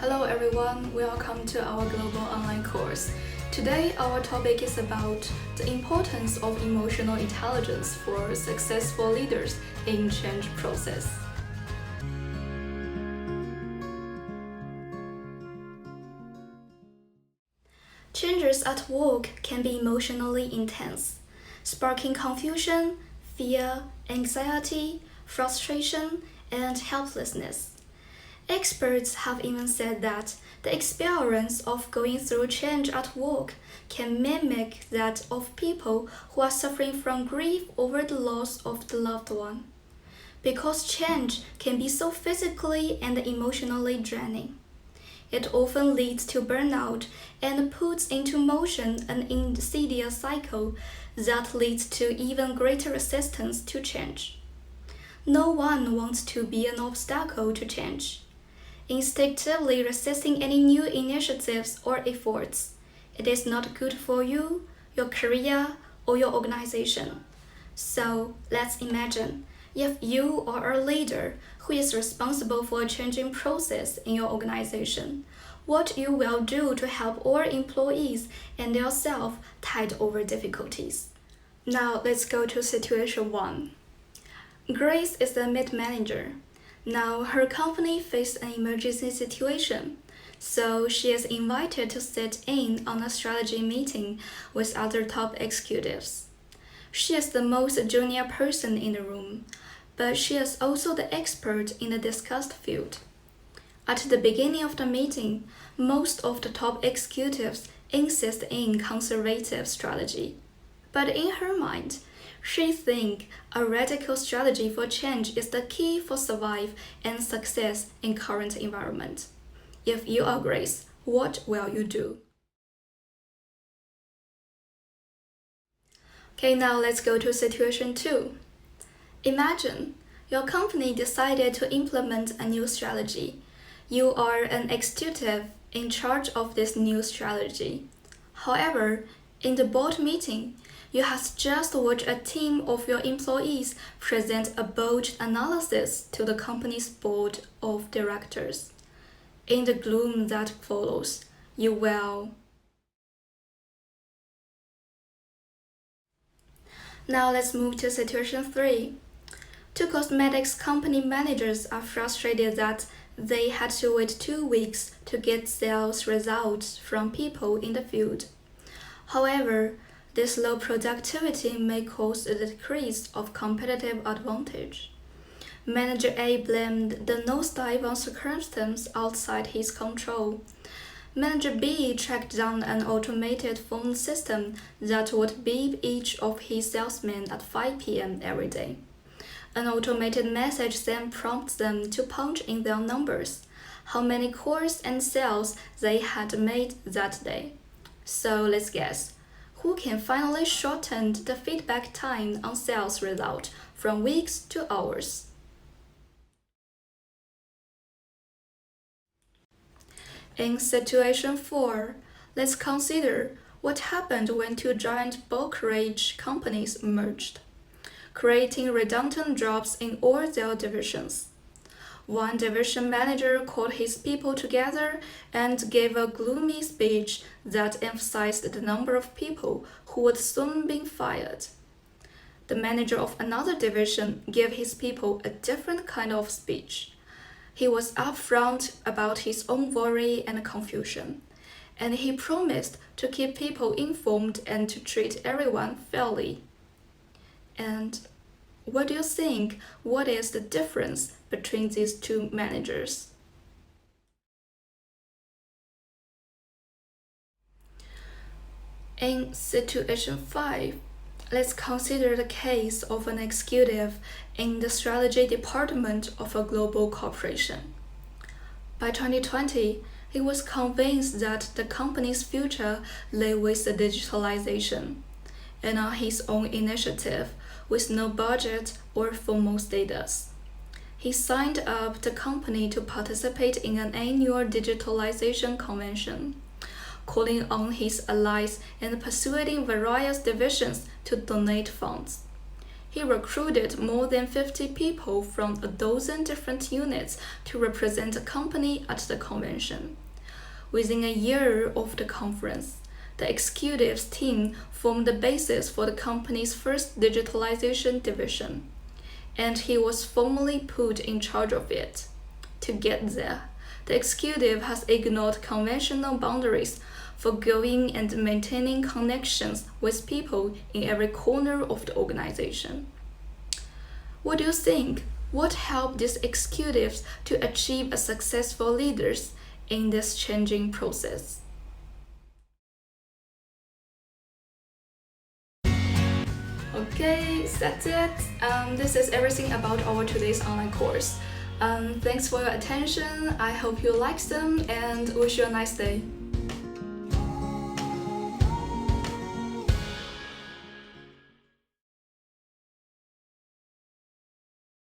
Hello everyone, welcome to our global online course. Today our topic is about the importance of emotional intelligence for successful leaders in change process. Changes at work can be emotionally intense, sparking confusion, fear, anxiety, frustration, and helplessness. Experts have even said that the experience of going through change at work can mimic that of people who are suffering from grief over the loss of the loved one. Because change can be so physically and emotionally draining, it often leads to burnout and puts into motion an insidious cycle that leads to even greater resistance to change. No one wants to be an obstacle to change, instinctively resisting any new initiatives or efforts. It is not good for you, your career, or your organization. So let's imagine if you are a leader who is responsible for a changing process in your organization, what you will do to help all employees and yourself tide over difficulties. Now let's go to situation 1. Grace is the mid-manager. Now her company faced an emergency situation, so she is invited to sit in on a strategy meeting with other top executives. She is the most junior person in the room, but she is also the expert in the discussed field. At the beginning of the meeting, most of the top executives insist in conservative strategy, but in her mind, she thinks a radical strategy for change is the key for survival and success in current environment. If you are Grace, what will you do? Okay, now let's go to situation 2. Imagine your company decided to implement a new strategy. You are an executive in charge of this new strategy. However, in the board meeting, you have just watched a team of your employees present a bold analysis to the company's board of directors. In the gloom that follows, you will. Now let's move to situation 3. Two cosmetics company managers are frustrated that they had to wait 2 weeks to get sales results from people in the field. However, this low productivity may cause a decrease of competitive advantage. Manager A blamed the nosedive on circumstances outside his control. Manager B tracked down an automated phone system that would beep each of his salesmen at 5 p.m. every day. An automated message then prompts them to punch in their numbers, how many calls and sales they had made that day. So let's guess. Who can finally shorten the feedback time on sales result from weeks to hours? In situation 4, let's consider what happened when two giant brokerage companies merged, creating redundant jobs in all their divisions. One division manager called his people together and gave a gloomy speech that emphasized the number of people who would soon be fired. The manager of another division gave his people a different kind of speech. He was upfront about his own worry and confusion, and he promised to keep people informed and to treat everyone fairly. And what do you think? What is the difference between these two managers? In situation 5, let's consider the case of an executive in the strategy department of a global corporation. By 2020, he was convinced that the company's future lay with the digitalization, and on his own initiative, with no budget or formal status, he signed up the company to participate in an annual digitalization convention, calling on his allies and persuading various divisions to donate funds. He recruited more than 50 people from a dozen different units to represent the company at the convention. Within a year of the conference, the executives team formed the basis for the company's first digitalization division, and he was formally put in charge of it. To get there, the executive has ignored conventional boundaries, forgoing and maintaining connections with people in every corner of the organization. What do you think? What helped these executives to achieve a successful leaders in this changing process? Okay, that's it. This is everything about our today's online course. Thanks for your attention. I hope you liked them and wish you a nice day.